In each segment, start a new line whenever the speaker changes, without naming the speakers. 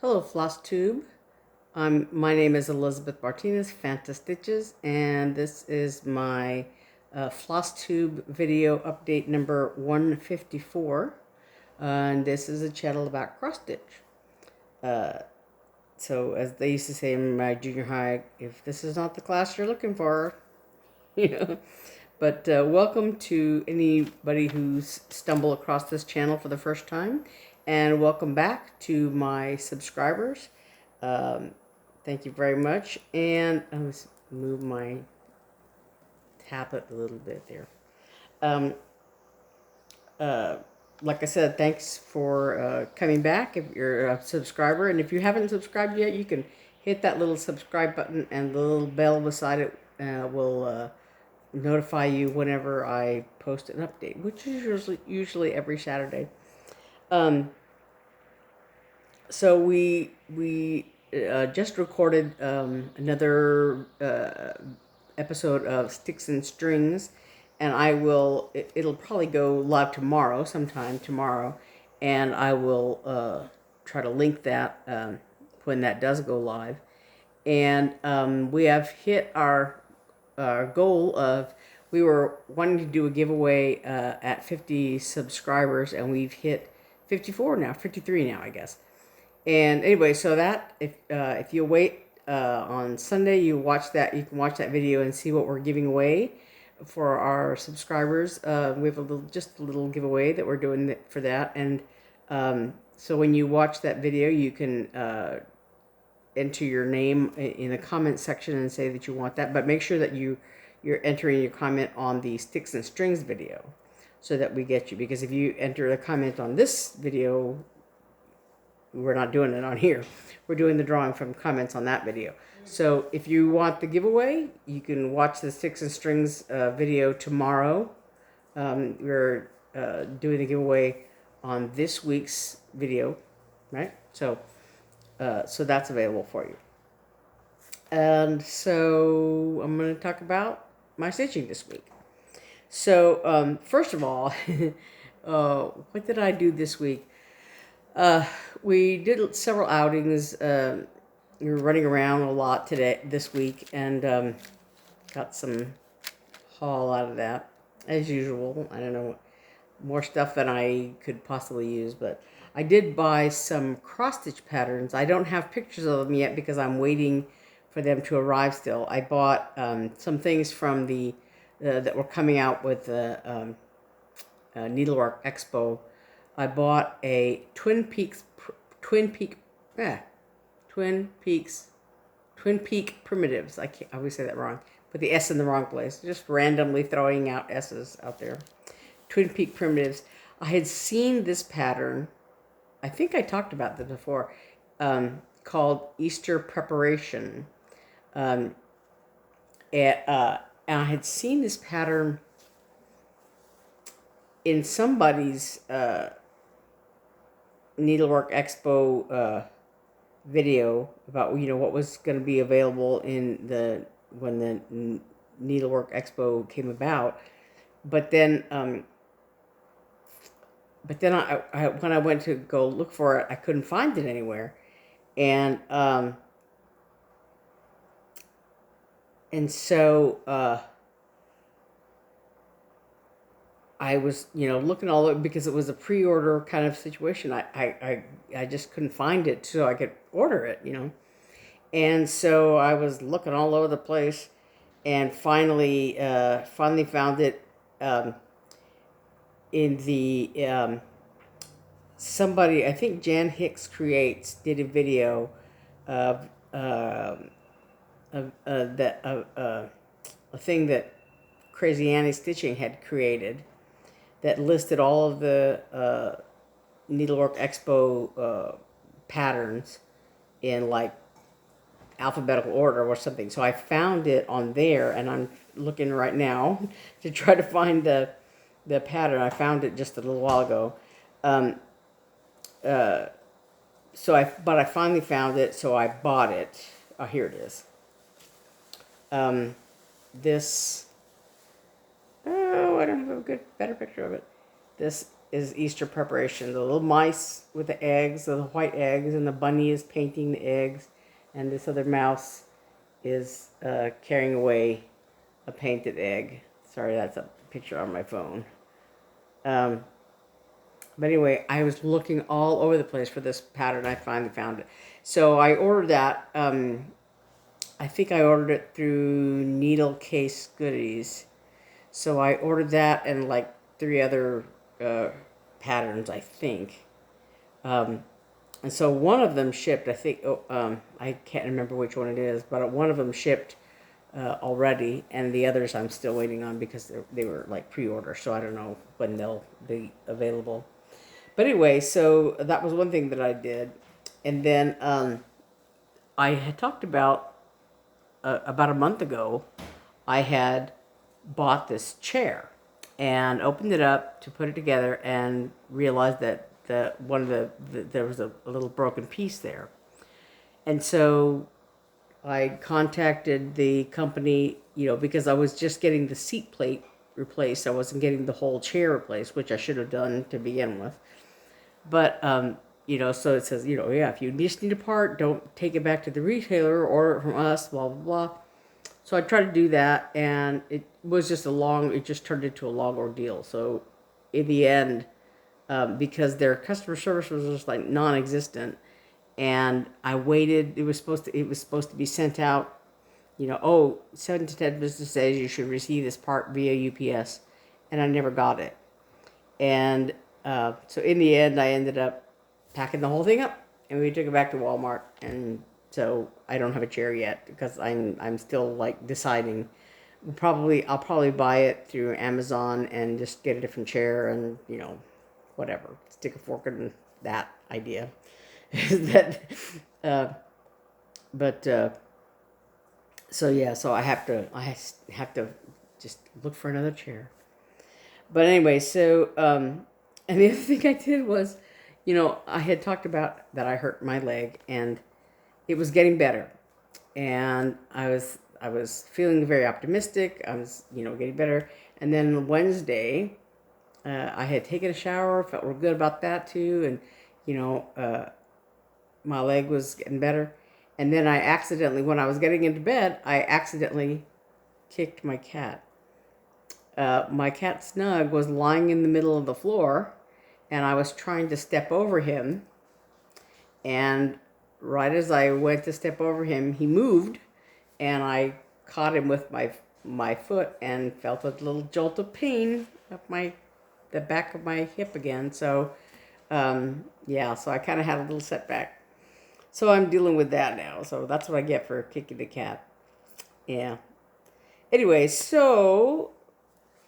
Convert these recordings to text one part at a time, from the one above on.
Hello, Flosstube. My name is Elizabeth Martinez, phantastitches, and this is my Flosstube video update number 154. And this is a channel about cross stitch. So, as they used to say in my junior high, if this is not the class you're looking for, you know. But welcome to anybody who's stumbled across this channel for the first time, and welcome back to my subscribers. Thank you very much, and let's move my tablet a little bit there. Like I said, thanks for coming back if you're a subscriber, and if you haven't subscribed yet, you can hit that little subscribe button, and the little bell beside it will notify you whenever I post an update, which is usually every Saturday. So we just recorded another episode of Sticks and Strings, and it'll probably go live tomorrow, sometime tomorrow, and I will try to link that when that does go live. And we have hit our goal of, we were wanting to do a giveaway at 50 subscribers, and we've hit 54 now, 53 now, I guess. And anyway, so that if you wait on Sunday, you can watch that video and see what we're giving away for our subscribers. We have just a little giveaway that we're doing for that, and so when you watch that video, you can enter your name in the comment section and say that you want that, but make sure that you're entering your comment on the Sticks and Strings video so that we get you, because if you enter a comment on this video, we're not doing it on here. We're doing the drawing from comments on that video. So if you want the giveaway, you can watch the Sticks and Strings video tomorrow. We're doing the giveaway on this week's video, right? So that's available for you. And so I'm going to talk about my stitching this week. So first of all, what did I do this week? We did several outings. We were running around a lot this week, and got some haul out of that, as usual. I don't know, more stuff than I could possibly use, but I did buy some cross-stitch patterns. I don't have pictures of them yet because I'm waiting for them to arrive still. I bought some things from that were coming out with the Needlework Expo. I bought a Twin Peak Primitives. I always say that wrong. Put the S in the wrong place. Just randomly throwing out S's out there. Twin Peak Primitives. I had seen this pattern. I think I talked about this before. Called Easter Preparation. And I had seen this pattern in somebody's Needlework Expo video about what was going to be available when the Needlework Expo came about. But then I when I went to go look for it, I couldn't find it anywhere, and so I was, looking all over because it was a pre-order kind of situation. I just couldn't find it so I could order it, And so I was looking all over the place, and finally found it in the somebody, I think Jan Hicks Creates, did a video of a thing that Crazy Annie Stitching had created, that listed all of the Needlework Expo patterns in like alphabetical order or something. So I found it on there, and I'm looking right now to try to find the pattern. I found it just a little while ago. But I finally found it, so I bought it. Oh, here it is. This. Oh, I don't have a better picture of it. This is Easter preparation. The little mice with the eggs, the white eggs, and the bunny is painting the eggs, and this other mouse is carrying away a painted egg. Sorry, that's a picture on my phone. But anyway, I was looking all over the place for this pattern. I finally found it. So I ordered that. I think I ordered it through Needle Case Goodies. So I ordered that and like 3 other patterns, I think. And so one of them shipped, I think, I can't remember which one it is, but one of them shipped already, and the others I'm still waiting on because they were like pre-order, so I don't know when they'll be available. But anyway, so that was one thing that I did. And then I had talked about a month ago, I had bought this chair and opened it up to put it together and realized that there was a little broken piece there. And so I contacted the company, because I was just getting the seat plate replaced. I wasn't getting the whole chair replaced, which I should have done to begin with. But, so it says, yeah, if you just need a part, don't take it back to the retailer, order it from us, blah, blah, blah. So I tried to do that, and it was just it just turned into a long ordeal. So in the end, because their customer service was just like non-existent, and I waited, it was supposed to be sent out, 7 to 10 business days, you should receive this part via UPS, and I never got it. And so in the end, I ended up packing the whole thing up, and we took it back to Walmart. And so I don't have a chair yet because I'm still like deciding. I'll probably buy it through Amazon and just get a different chair and whatever, stick a fork in that idea. So I have to just look for another chair. But anyway, so, and the other thing I did was, I had talked about that I hurt my leg, and it was getting better. And I was feeling very optimistic. I was, getting better. And then Wednesday, I had taken a shower, felt real good about that too. And, my leg was getting better. And then when I was getting into bed, I accidentally kicked my cat. My cat Snug was lying in the middle of the floor, and I was trying to step over him. And right as I went to step over him, he moved, and I caught him with my foot and felt a little jolt of pain up the back of my hip again. So, so I kind of had a little setback. So I'm dealing with that now. So that's what I get for kicking the cat. Yeah. Anyway, so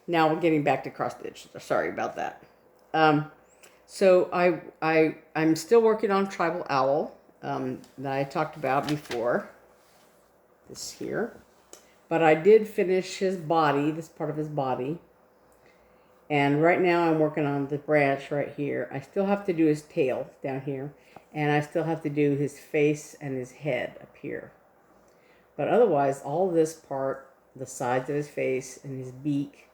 now we're getting back to cross stitch. Sorry about that. So I'm still working on Tribal Owl that I talked about before. This here. But I did finish his body, this part of his body. And right now I'm working on the branch right here. I still have to do his tail down here. And I still have to do his face and his head up here. But otherwise, all this part, the sides of his face and his beak,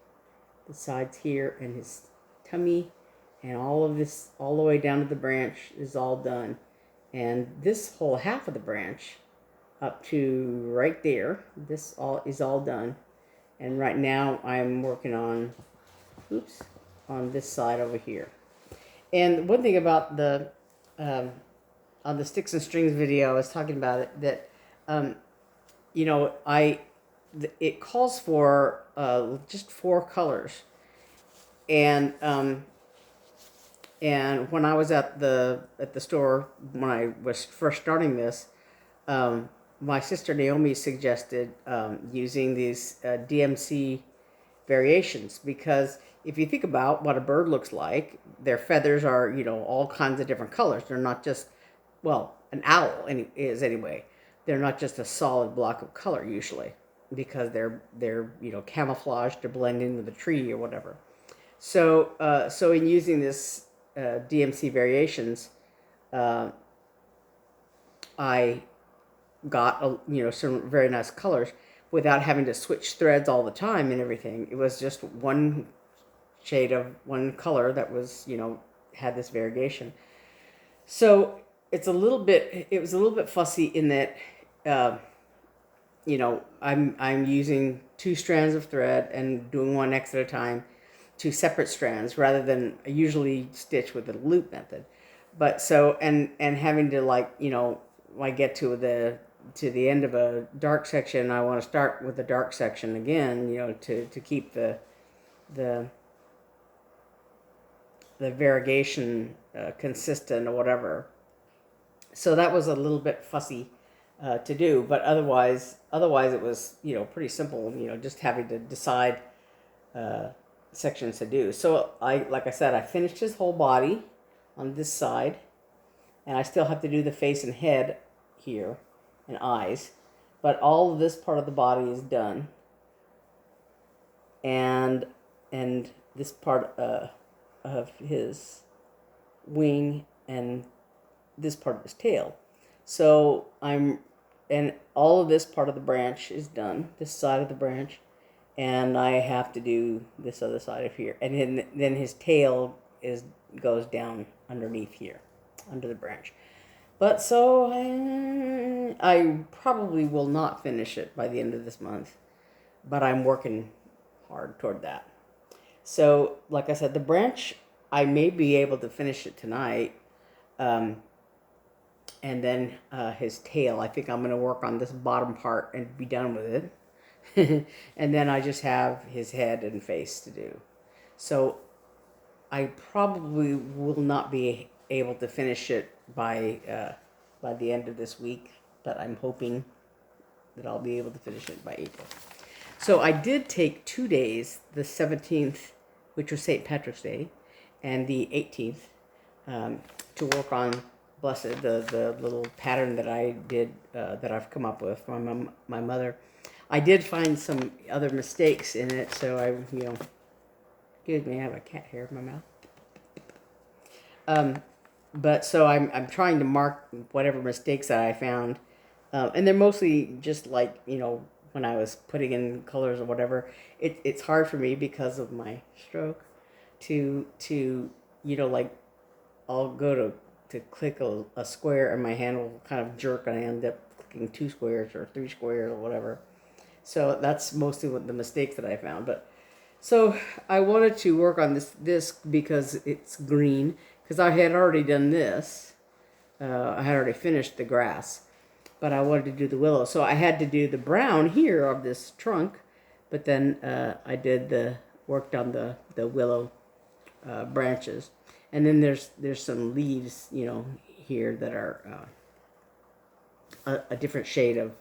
the sides here and his tummy, and all of this, all the way down to the branch is all done. And this whole half of the branch up to right there, this all is all done. And right now I'm working on, on this side over here. And one thing about the, on the Sticks and Strings video, I was talking about it, that, it calls for just 4 colors. And when I was at the store, when I was first starting this, my sister Naomi suggested using these DMC variations, because if you think about what a bird looks like, their feathers are, all kinds of different colors. They're not just, an owl is anyway. They're not just a solid block of color usually, because they're camouflaged to blend in with the tree or whatever. So in using this DMC variations, I got some very nice colors without having to switch threads all the time and everything. It was just one shade of one color that was, had this variegation. So it was a little bit fussy in that, I'm using 2 strands of thread and doing one next at a time, 2 separate strands, rather than I usually stitch with the loop method. But so, and having to, like, when I get to the end of a dark section, I want to start with the dark section again, to keep the variegation consistent or whatever. So that was a little bit fussy to do, but otherwise it was, pretty simple, just having to decide sections to do. So like I said, I finished his whole body on this side, and I still have to do the face and head here and eyes, but all of this part of the body is done, and this part of his wing and this part of his tail. So and all of this part of the branch is done, this side of the branch, and I have to do this other side of here, and then his tail goes down underneath here, under the branch. But so I probably will not finish it by the end of this month, but I'm working hard toward that. So, like I said, the branch, I may be able to finish it tonight. And then his tail, I think I'm going to work on this bottom part and be done with it. And then I just have his head and face to do. So I probably will not be able to finish it by the end of this week, but I'm hoping that I'll be able to finish it by April. So I did take 2 days, the 17th, which was St. Patrick's Day, and the 18th, to work on Blessed, the little pattern that I did, that I've come up with for my mother. I did find some other mistakes in it, so excuse me, I have a cat hair in my mouth. But so I'm trying to mark whatever mistakes that I found, and they're mostly just like, when I was putting in colors or whatever. It's hard for me because of my stroke to like, I'll go to click a square and my hand will kind of jerk and I end up clicking 2 squares or 3 squares or whatever. So that's mostly what the mistakes that I found. But so I wanted to work on this because it's green, because I had already done this. I had already finished the grass, but I wanted to do the willow. So I had to do the brown here of this trunk, but then I worked on the willow branches. And then there's some leaves, here that are a different shade of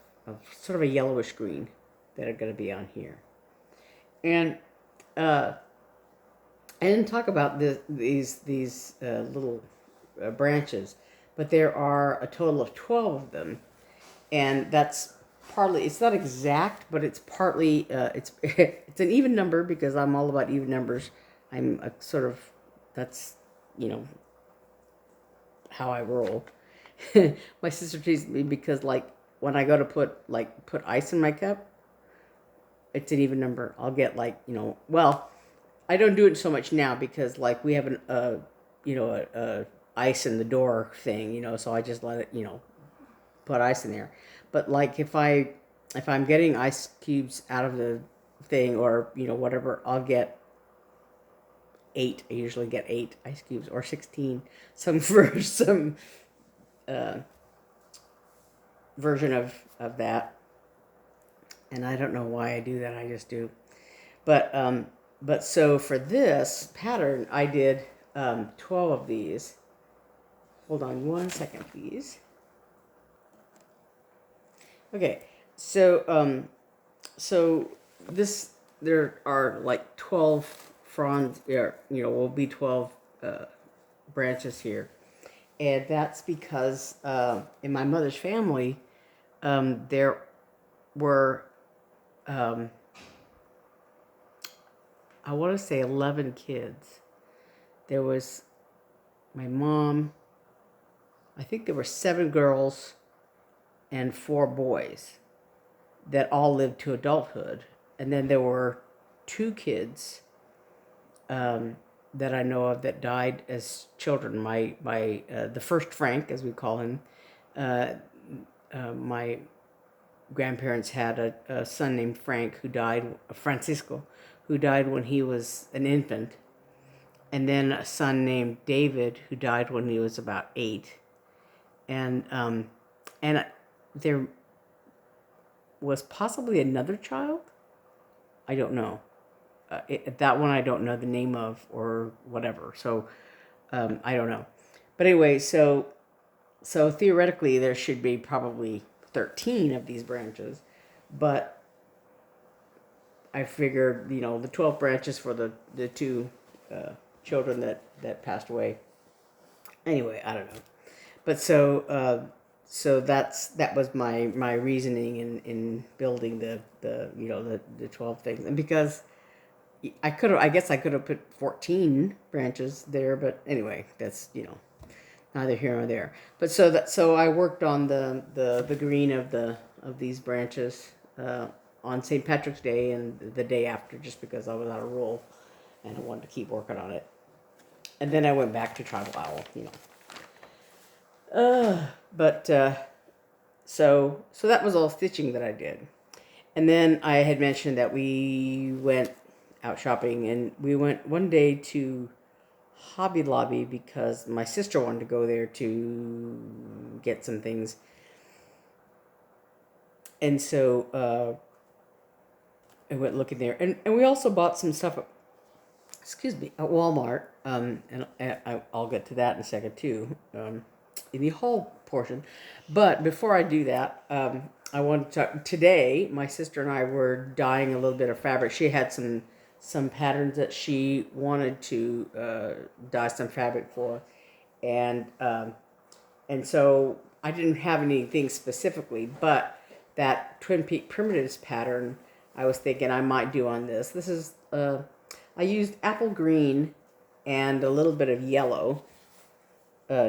sort of a yellowish green that are going to be on here. And I didn't talk about these little branches, but there are a total of 12 of them, and that's partly, it's not exact, but it's partly it's it's an even number because I'm all about even numbers. I'm a sort of, that's how I roll. My sister teases me because, like, when I go to put ice in my cup, it's an even number. I'll get, like, well, I don't do it so much now because, like, we have a ice in the door thing, so I just let it, put ice in there. But, like, if I'm getting ice cubes out of the thing, or whatever, I'll get 8. I usually get 8 ice cubes, or 16. Some for some version of that. And I don't know why I do that. I just do. But so for this pattern, I did 12 of these. Hold on 1 second, please. Okay, so this, there are like 12 fronds, will be 12 branches here, and that's because in my mother's family, there were I want to say 11 kids. There was my mom. I think there were 7 girls and 4 boys that all lived to adulthood. And then there were 2 kids that I know of that died as children. The first Frank, as we call him, my grandparents had a son named Frank who died, Francisco, who died when he was an infant, and then a son named David who died when he was about 8, and there was possibly another child. I don't know. That one I don't know the name of or whatever. So I don't know. But anyway, so theoretically there should be probably 13 of these branches, but I figured, the 12 branches for the two children that passed away. Anyway, I don't know. But so that was my reasoning in building the 12 things. And because I guess I could have put 14 branches there, but anyway, that's, neither here nor there. But so I worked on the green of these branches on St. Patrick's Day and the day after, just because I was out of roll and I wanted to keep working on it. And then I went back to Tribal Owl, So that was all stitching that I did. And then I had mentioned that we went out shopping, and we went one day to Hobby Lobby because my sister wanted to go there to get some things. And so I went looking there. And we also bought some stuff at Walmart. And I'll get to that in a second too, in the haul portion. But before I do that, I want to talk. Today, my sister and I were dyeing a little bit of fabric. She had some patterns that she wanted to dye some fabric for, and so I didn't have anything specifically, but that Twin Peak Primitives pattern I was thinking I might do on this. This is I used apple green and a little bit of yellow. I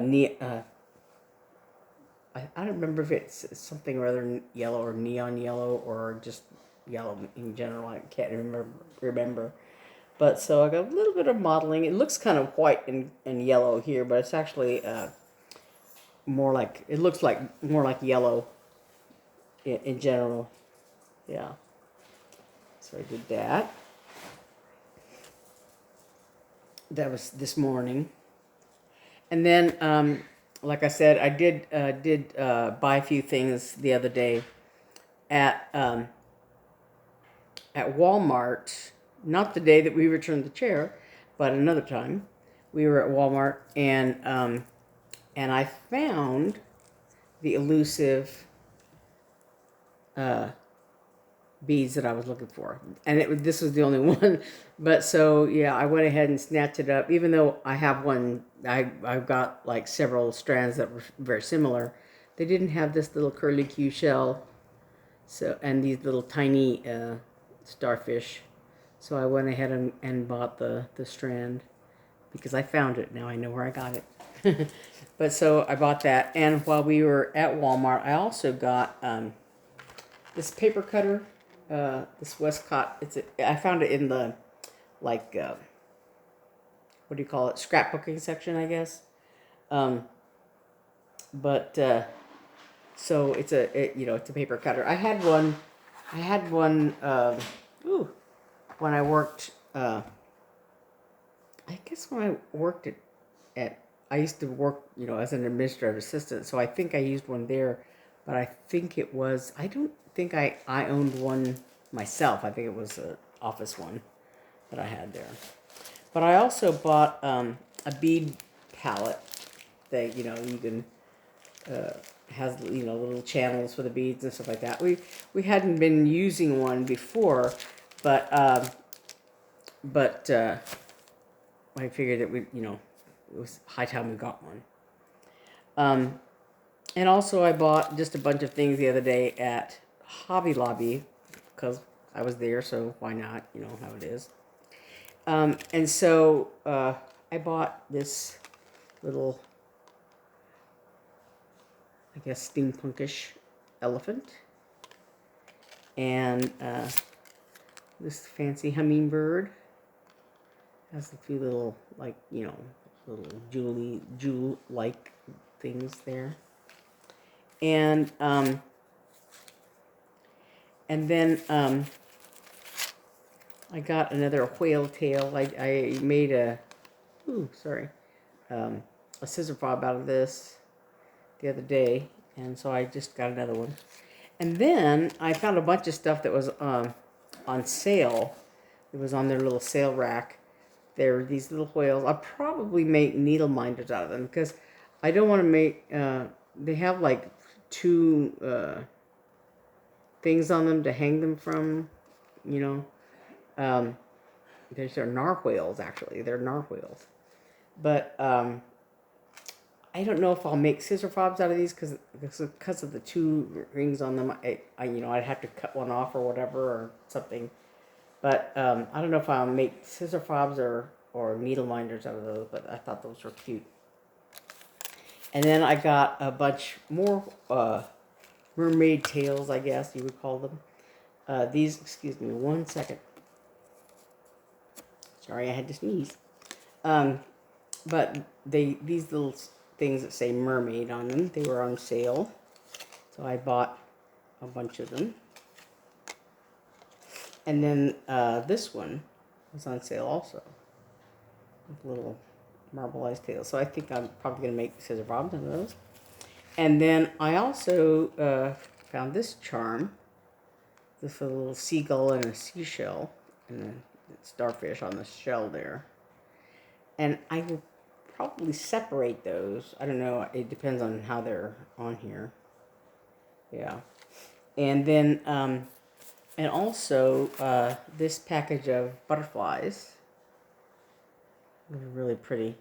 don't remember if it's something rather yellow or neon yellow or just yellow in general. I can't remember. But so I got a little bit of modeling. It looks kind of white and yellow here, but it's actually looks like more like yellow in general. Yeah. So I did that. That was this morning. And then, like I said, I did buy a few things the other day at Walmart. Not the day that we returned the chair, but another time. We were at Walmart, and I found the elusive beads that I was looking for, and this was the only one. But so yeah, I went ahead and snatched it up. Even though I have one, I've got like several strands that were very similar. They didn't have this little curly Q shell, and these little tiny starfish. So I went ahead and bought the strand because I found it. Now I know where I got it. But so I bought that, and while we were at Walmart, I also got this paper cutter. This Westcott. I found it in the what do you call it? Scrapbooking section, I guess. So it's a paper cutter. I had one. When I worked. I guess when I worked at I used to work, as an administrative assistant. So I think I used one there, but I think it was. I don't think I owned one myself. I think it was an office one that I had there. But I also bought a bead palette that you can has little channels for the beads and stuff like that. We hadn't been using one before, but I figured that it was high time we got one. And also I bought just a bunch of things the other day at Hobby Lobby because I was there, so why not? You know how it is. And so I bought this little, I guess, steampunkish elephant, and this fancy hummingbird, Has a few little, like, you know, little jewel-like things there. And then I got another whale tail. I made a scissor fob out of this the other day, and so I just got another one. And then I found a bunch of stuff that was on sale. It was on their little sale rack. There were these little whales. I'll probably make needle minders out of them because I don't want to make. They have like two things on them to hang them from, you know. They're narwhals, actually. They're narwhals. But I don't know if I'll make scissor fobs out of these because of the two rings on them. I'd have to cut one off or whatever or something. But I don't know if I'll make scissor fobs or needle minders out of those. But I thought those were cute. And then I got a bunch more mermaid tails, I guess you would call them. These, excuse me, 1 second. Sorry, I had to sneeze. But these little things that say mermaid on them, they were on sale. So I bought a bunch of them. And then this one was on sale also. With little marbleized tails. So I think I'm probably going to make scissor fobs out of those. And then I also found this charm. This little seagull and a seashell. And a starfish on the shell there. And I will probably separate those. I don't know. It depends on how they're on here. Yeah. And then, and also this package of butterflies. They're really pretty.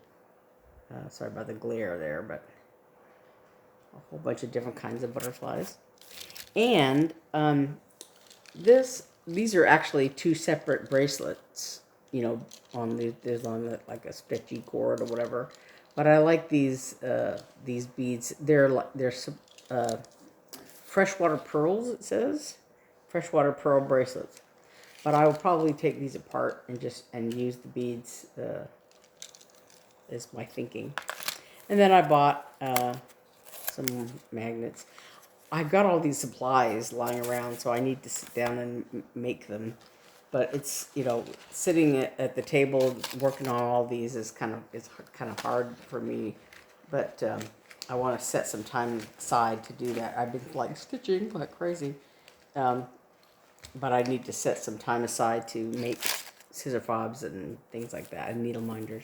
Sorry about the glare there, but a whole bunch of different kinds of butterflies. And these are actually two separate bracelets. You know, there's like a stretchy cord or whatever. But I like these beads. They're freshwater pearls. It says freshwater pearl bracelets. But I will probably take these apart and use the beads. Is my thinking. And then I bought some magnets. I've got all these supplies lying around, so I need to sit down and make them. But it's, you know, sitting at the table working on all these is kind of hard for me. But I want to set some time aside to do that. I've been like stitching like crazy, but I need to set some time aside to make scissor fobs and things like that, and needle minders,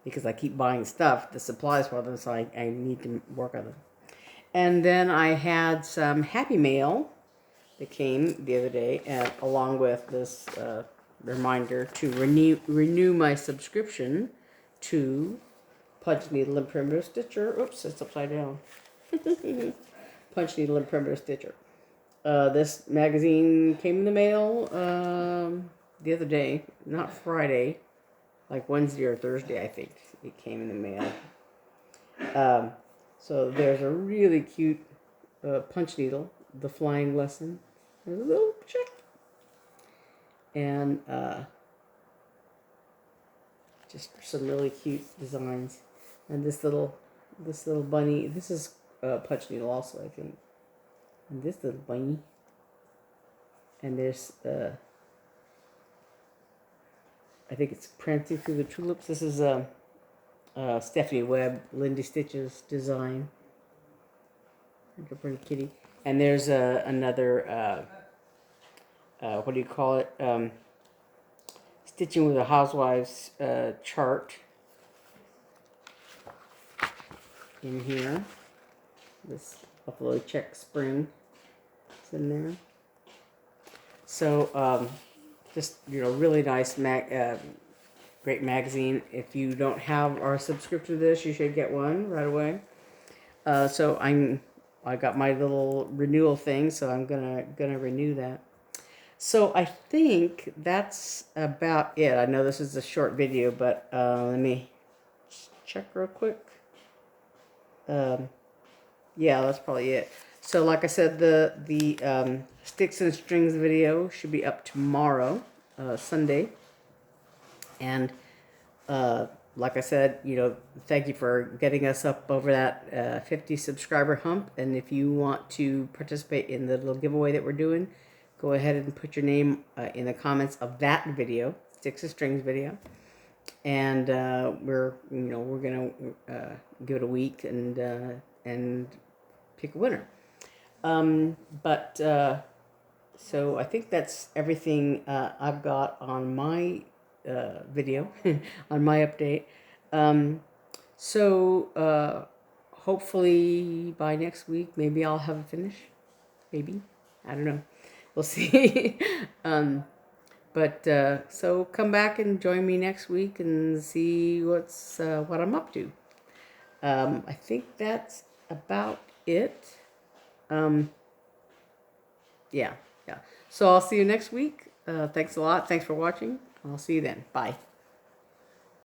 because I keep buying stuff, the supplies for them, so I need to work on them. And then I had some Happy Mail that came the other day, and along with this reminder to renew my subscription to Punch Needle and Primitive Stitcher. Oops, it's upside down. Punch Needle and Primitive Stitcher. This magazine came in the mail the other day, not Friday, like Wednesday or Thursday, I think it came in the mail. So there's a really cute punch needle, the flying lesson. There's a little check. And just some really cute designs. And this little bunny, this is punch needle also, I think. And this little bunny. And there's I think it's Prancing Through the Tulips. This is Stephanie Webb, Lindy Stitches design. Like a pretty kitty. And there's another, what do you call it? Stitching with a Housewives chart in here. This buffalo check spring is in there. So, just, you know, really nice great magazine. If you don't have our subscription to this, you should get one right away. So I got my little renewal thing, so I'm gonna renew that. So I think that's about it. I know this is a short video, but let me check real quick. Yeah, that's probably it. So like I said, the sticks and strings video should be up tomorrow, Sunday. And Like I said, thank you for getting us up over that 50 subscriber hump. And if you want to participate in the little giveaway that we're doing, go ahead and put your name in the comments of that video, Sticks and Strings video. And we're gonna give it a week and pick a winner. So I think that's everything I've got on my video, on my update. Hopefully by next week, maybe I'll have a finish. Maybe. I don't know. We'll see. So come back and join me next week and see what I'm up to. I think that's about it. Yeah. So I'll see you next week. Thanks a lot. Thanks for watching. I'll see you then. Bye.